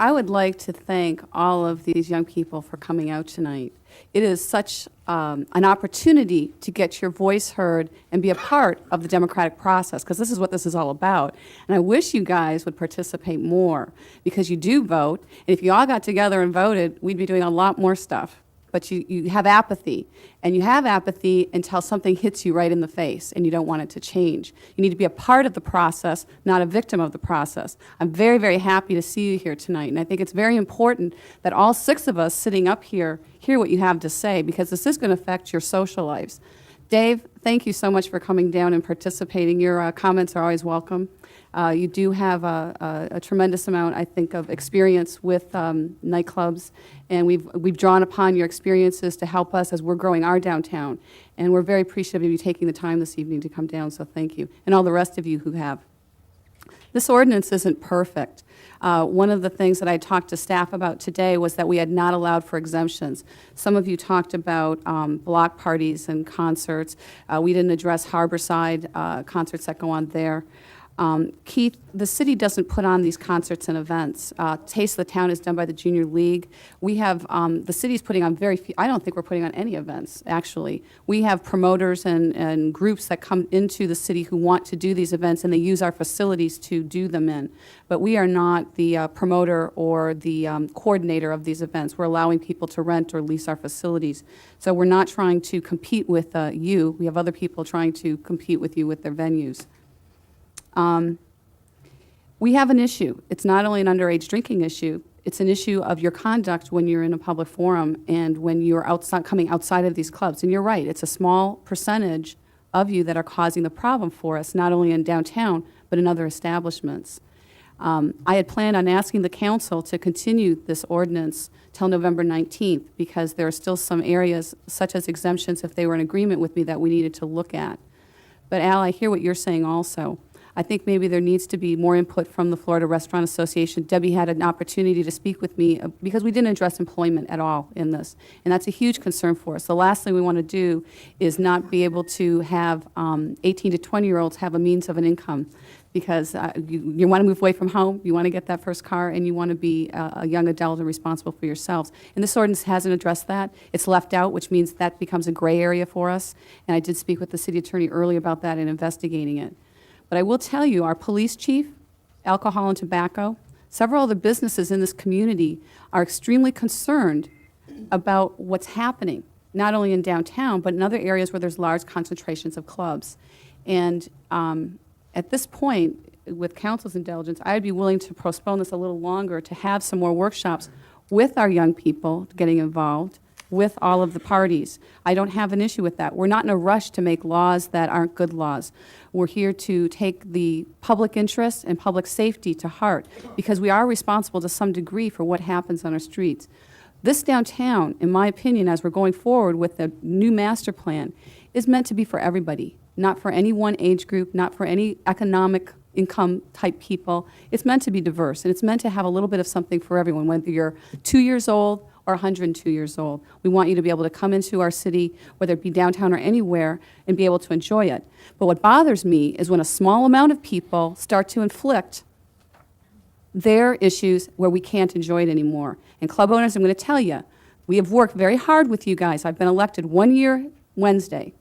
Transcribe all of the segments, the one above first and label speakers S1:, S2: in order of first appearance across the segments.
S1: I would like to thank all of these young people for coming out tonight. It is such an opportunity to get your voice heard and be a part of the democratic process, because this is what this is all about. And I wish you guys would participate more, because you do vote. And if you all got together and voted, we'd be doing a lot more stuff. But you have apathy, and you have apathy until something hits you right in the face and you don't want it to change. You need to be a part of the process, not a victim of the process. I'm very, very happy to see you here tonight, and I think it's very important that all 6 of us sitting up here hear what you have to say, because this is going to affect your social lives. Dave, thank you so much for coming down and participating. Your comments are always welcome. You do have a tremendous amount, I think, of experience with nightclubs, and we've drawn upon your experiences to help us as we're growing our downtown. And we're very appreciative of you taking the time this evening to come down, so thank you. And all the rest of you who have. This ordinance isn't perfect. One of the things that I talked to staff about today was that we had not allowed for exemptions. Some of you talked about block parties and concerts. We didn't address Harborside concerts that go on there. Keith, the city doesn't put on these concerts and events. Taste of the Town is done by the Junior League. We have, the city's putting on very few, I don't think we're putting on any events, actually. We have promoters and groups that come into the city who want to do these events, and they use our facilities to do them in. But we are not the promoter or the coordinator of these events. We're allowing people to rent or lease our facilities. So we're not trying to compete with you. We have other people trying to compete with you with their venues. We have an issue. It's not only an underage drinking issue, it's an issue of your conduct when you're in a public forum and when you're coming outside of these clubs. And you're right, it's a small percentage of you that are causing the problem for us, not only in downtown, but in other establishments. I had planned on asking the council to continue this ordinance till November 19th, because there are still some areas, such as exemptions, if they were in agreement with me, that we needed to look at. But Al, I hear what you're saying also. I think maybe there needs to be more input from the Florida Restaurant Association. Debbie had an opportunity to speak with me because we didn't address employment at all in this, and that's a huge concern for us. The last thing we want to do is not be able to have 18 to 20-year-olds have a means of an income, because you want to move away from home, you want to get that first car, and you want to be a young adult and responsible for yourselves. And this ordinance hasn't addressed that. It's left out, which means that becomes a gray area for us, and I did speak with the city attorney early about that and investigating it. But I will tell you, our police chief, alcohol and tobacco, several other businesses in this community are extremely concerned about what's happening, not only in downtown, but in other areas where there's large concentrations of clubs. And at this point, with council's indulgence, I'd be willing to postpone this a little longer to have some more workshops with our young people getting involved, with all of the parties. I don't have an issue with that. We're not in a rush to make laws that aren't good laws. We're here to take the public interest and public safety to heart, because we are responsible to some degree for what happens on our streets. This downtown, in my opinion, as we're going forward with the new master plan, is meant to be for everybody, not for any one age group, not for any economic income type people. It's meant to be diverse, and it's meant to have a little bit of something for everyone, whether you're 2 years old or 102 years old. We want you to be able to come into our city, whether it be downtown or anywhere, and be able to enjoy it. But what bothers me is when a small amount of people start to inflict their issues where we can't enjoy it anymore. And club owners, I'm going to tell you, we have worked very hard with you guys. I've been elected 1 year Wednesday,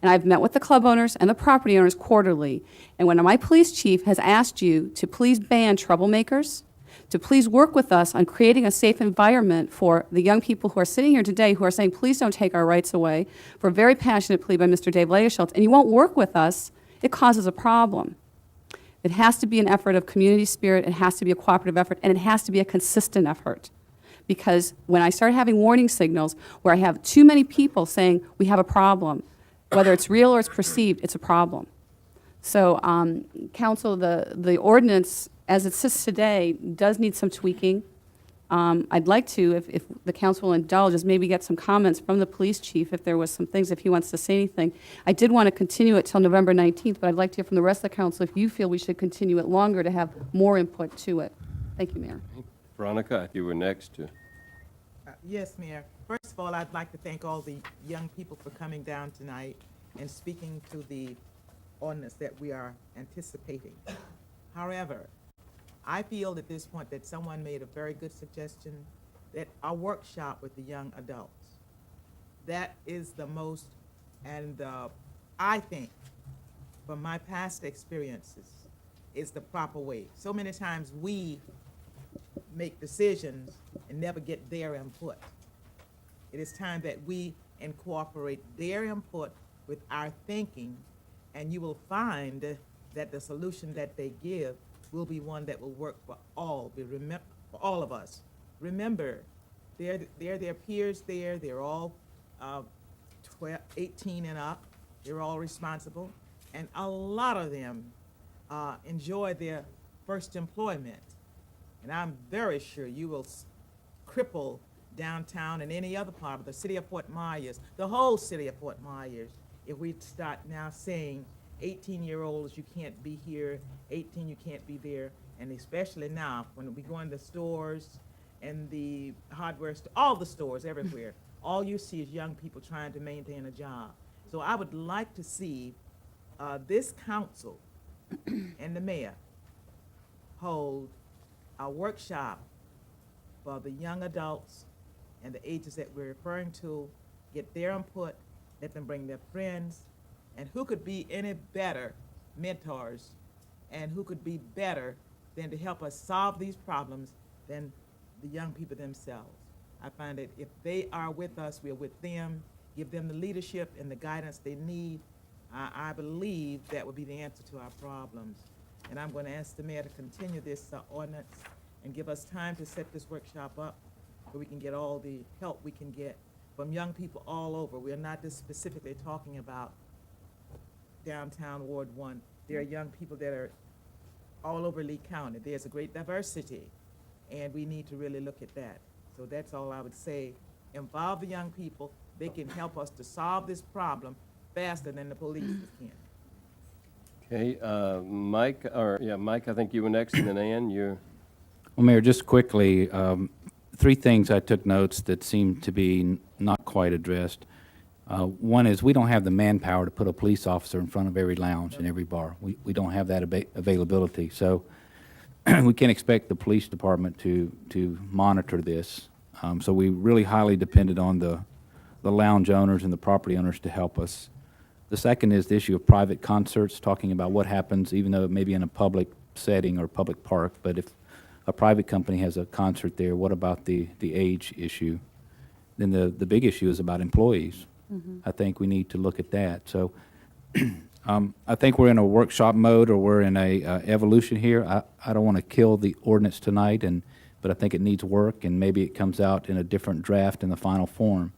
S1: and I've met with the club owners and the property owners quarterly. And when my police chief has asked you to please ban troublemakers, to please work with us on creating a safe environment for the young people who are sitting here today who are saying, please don't take our rights away, for a very passionate plea by Mr. Dave Lagerschultz, and you won't work with us, it causes a problem. It has to be an effort of community spirit, it has to be a cooperative effort, and it has to be a consistent effort. Because when I start having warning signals where I have too many people saying we have a problem, whether it's real or it's perceived, it's a problem. So, Council, the ordinance as it sits today does need some tweaking. I'd like to, if the council will indulge us, maybe get some comments from the police chief if there was some things, if he wants to say anything. I did want to continue it till November 19th, but I'd like to hear from the rest of the council if you feel we should continue it longer to have more input to it. Thank you, Mayor.
S2: Veronica, you were next to.
S3: Yes, Mayor. First of all, I'd like to thank all the young people for coming down tonight and speaking to the ordinance that we are anticipating. However, I feel at this point that someone made a very good suggestion, that a workshop with the young adults. That is the most, and I think, from my past experiences, is the proper way. So many times we make decisions and never get their input. It is time that we incorporate their input with our thinking, and you will find that the solution that they give will be one that will work for all, for all of us. Remember, they're their peers there. They're all 18 and up. They're all responsible, and a lot of them enjoy their first employment. And I'm very sure you will cripple downtown and any other part of the city of Fort Myers, the whole city of Fort Myers, if we start now saying 18-year-olds, you can't be here, 18, you can't be there, and especially now when we go in the stores and the hardware, all the stores everywhere, all you see is young people trying to maintain a job. So I would like to see this council and the mayor hold a workshop for the young adults and the ages that we're referring to, get their input, let them bring their friends, and who could be any better mentors, and who could be better than to help us solve these problems than the young people themselves. I find that if they are with us, we're with them, give them the leadership and the guidance they need. I believe that would be the answer to our problems. And I'm going to ask the mayor to continue this ordinance and give us time to set this workshop up so we can get all the help we can get from young people all over. We are not just specifically talking about downtown Ward 1. There are young people that are all over Lee County. There's a great diversity, and we need to really look at that. So that's all I would say. Involve the young people. They can help us to solve this problem faster than the police can.
S2: Okay, Mike, Mike, I think you were next, and then Ann, you're,
S4: Well, Mayor, just quickly, three things I took notes that seem to be not quite addressed. One is we don't have the manpower to put a police officer in front of every lounge and every bar. We don't have that availability. So we can't expect the police department to monitor this. So we really highly depended on the lounge owners and the property owners to help us. The second is the issue of private concerts, talking about what happens, even though it may be in a public setting or public park, but if a private company has a concert there, what about the age issue? Then the big issue is about employees. I think we need to look at that. So I think we're in a workshop mode, or we're in a evolution here. I don't want to kill the ordinance tonight, but I think it needs work, and maybe it comes out in a different draft in the final form.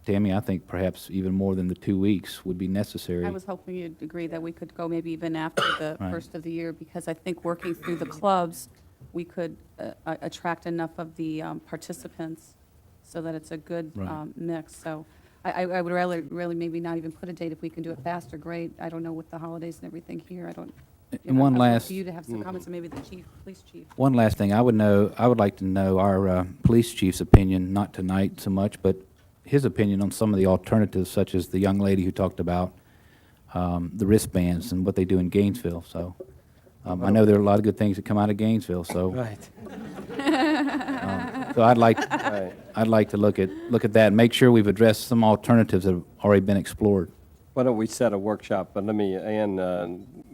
S4: Tammy, I think perhaps even more than the 2 weeks would be necessary.
S1: I was hoping you'd agree that we could go maybe even after the
S4: Right.
S1: first of the year, because I think working through the clubs, we could attract enough of the participants so that it's a good
S4: Right.
S1: mix. So I would really maybe not even put a date. If we can do it faster, great. I don't know with the holidays and everything here, I don't.
S4: And one
S1: I'd love
S4: last,
S1: for you to have some comments, and maybe the police chief.
S4: one last thing, I would like to know our police chief's opinion, not tonight so much, but his opinion on some of the alternatives, such as the young lady who talked about the wristbands and what they do in Gainesville. So I know there are a lot of good things that come out of Gainesville, so
S2: right,
S4: so I'd like
S2: right.
S4: to look at that and make sure we've addressed some alternatives that have already been explored.
S2: Why don't we set a workshop, but let me, Ann,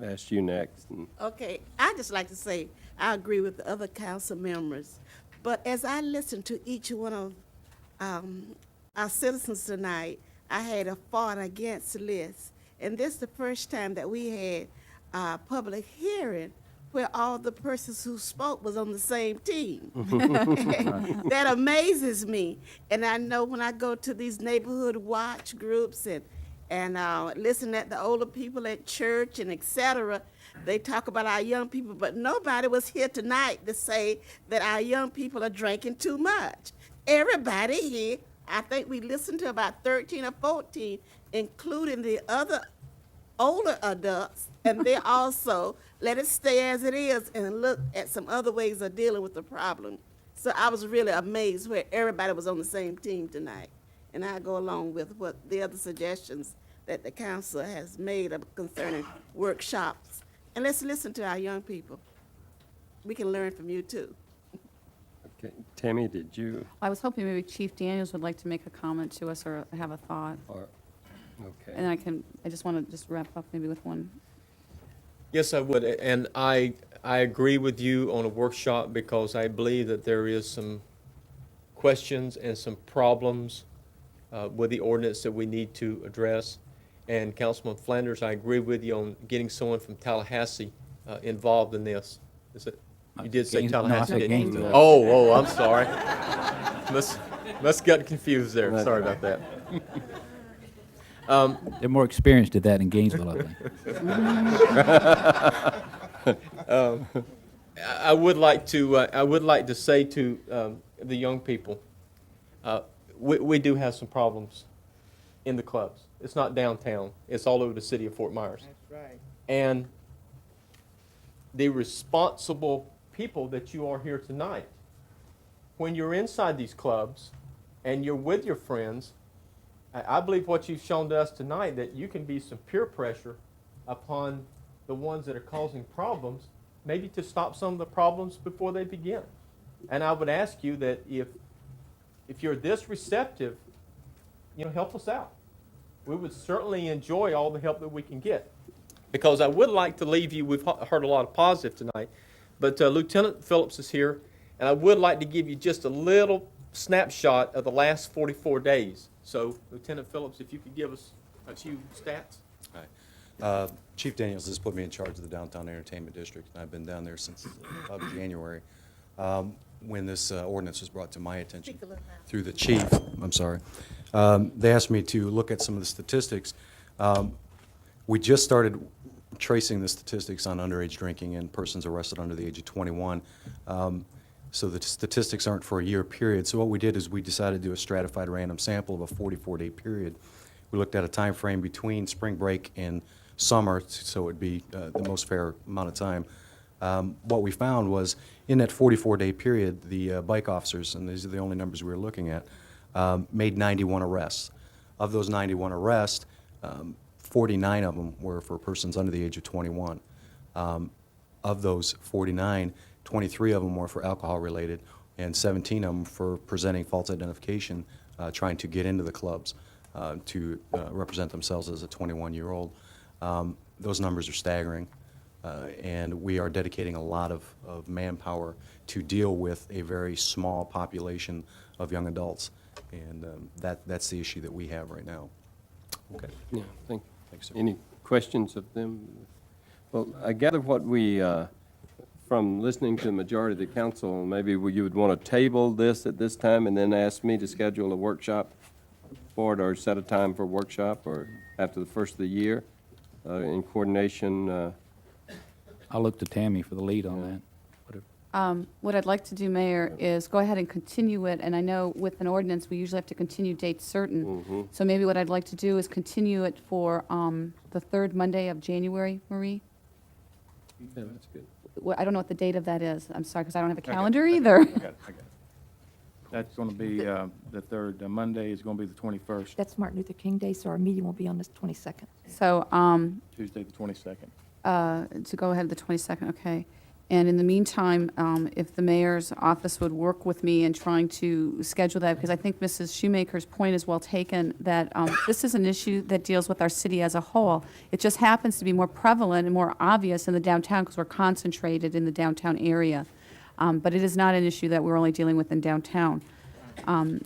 S2: ask you next. And
S5: Okay, I just like to say, I agree with the other council members, but as I listened to each one of our citizens tonight, I had a for and against list, and this is the first time that we had a public hearing where all the persons who spoke was on the same team. That amazes me, and I know when I go to these neighborhood watch groups and listen at the older people at church and et cetera, they talk about our young people, but nobody was here tonight to say that our young people are drinking too much. Everybody here, I think we listened to about 13 or 14, including the other older adults, and they also let it stay as it is and look at some other ways of dealing with the problem. So I was really amazed where everybody was on the same team tonight. And I go along with what the other suggestions that the council has made concerning workshops. And let's listen to our young people. we can learn from you too.
S2: Okay. Tammy, did you,
S1: I was hoping maybe Chief Daniels would like to make a comment to us or have a thought.
S2: or,
S1: And
S2: okay.
S1: I just want to just wrap up maybe with one.
S6: Yes, I would, and I agree with you on a workshop because I believe that there is some questions and some problems with the ordinance that we need to address. And Councilman Flanders, I agree with you on getting someone from Tallahassee involved in this. Is it, you did say
S4: No, I
S6: Tallahassee,
S4: said
S6: didn't you?
S4: Gainesville.
S6: Oh, I'm sorry. Must got confused there, sorry about that.
S4: They're more experienced at that in Gainesville, I think.
S6: I would like to say to the young people, we do have some problems in the clubs. It's not downtown. It's all over the city of Fort Myers.
S3: That's right.
S6: And the responsible people that you are here tonight, when you're inside these clubs and you're with your friends, I believe what you've shown to us tonight, that you can be some peer pressure upon the ones that are causing problems, maybe to stop some of the problems before they begin. And I would ask you that if you're this receptive, help us out. We would certainly enjoy all the help that we can get. Because I would like to leave you, we've heard a lot of positive tonight, but Lieutenant Phillips is here, and I would like to give you just a little snapshot of the last 44 days. So, Lieutenant Phillips, if you could give us a few stats.
S7: Chief Daniels has put me in charge of the Downtown Entertainment District, and I've been down there since about January, when this ordinance was brought to my attention
S5: Speak a little louder.
S7: through the chief. I'm sorry. They asked me to look at some of the statistics. We just started tracing the statistics on underage drinking and persons arrested under the age of 21. So the statistics aren't for a year period. So what we did is we decided to do a stratified random sample of a 44-day period. We looked at a time frame between spring break and summer, so it would be the most fair amount of time. What we found was in that 44-day period, the bike officers, and these are the only numbers we were looking at, made 91 arrests. Of those 91 arrests, 49 of them were for persons under the age of 21. Of those 49, 23 of them were for alcohol-related, and 17 of them for presenting false identification, trying to get into the clubs to represent themselves as a 21-year-old. Those numbers are staggering, and we are dedicating a lot of manpower to deal with a very small population of young adults, and that's the issue that we have right now. Okay.
S2: Yeah, thanks,
S7: Thanks, sir.
S2: any questions of them? Well, I gather what we, from listening to the majority of the council, maybe you would want to table this at this time and then ask me to schedule a workshop for it, or set a time for a workshop, or after the first of the year, in coordination.
S4: I'll look to Tammy for the lead on that. Whatever.
S1: What I'd like to do, Mayor, is go ahead and continue it, and I know with an ordinance, we usually have to continue date certain. So maybe what I'd like to do is continue it for the third Monday of January, Marie?
S2: Yeah, that's good.
S1: I don't know what the date of that is. I'm sorry, because I don't have a calendar either.
S8: I got it. That's going to be, the third Monday is going to be the 21st,
S9: That's Martin Luther King Day, so our meeting will be on the 22nd.
S1: So,
S8: Tuesday, the 22nd.
S1: to go ahead the 22nd, okay. And in the meantime, if the mayor's office would work with me in trying to schedule that, because I think Mrs. Shoemaker's point is well taken, that this is an issue that deals with our city as a whole. It just happens to be more prevalent and more obvious in the downtown because we're concentrated in the downtown area. But it is not an issue that we're only dealing with in downtown.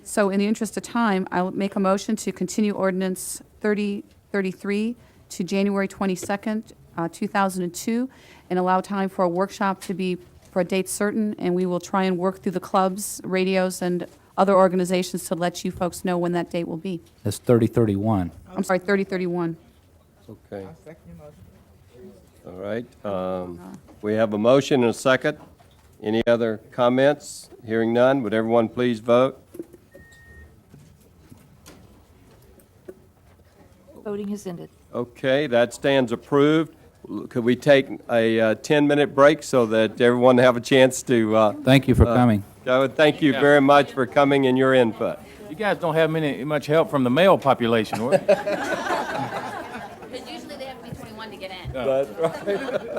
S1: So in the interest of time, I'll make a motion to continue ordinance 3033 to January 22nd, 2002, and allow time for a workshop to be for a date certain, and we will try and work through the clubs, radios, and other organizations to let you folks know when that date will be.
S4: That's 3031.
S1: I'm sorry, 3031.
S2: Okay,
S3: I second your motion.
S2: all right. We have a motion and a second. Any other comments? Hearing none, would everyone please vote?
S9: Voting has ended.
S2: Okay, that stands approved. Could we take a 10-minute break so that everyone have a chance to
S4: Thank you for coming.
S2: go? Thank you very much for coming and your input.
S8: You guys don't have much help from the male population, what?
S10: Because usually they have to be 21 to get in.
S2: That's right.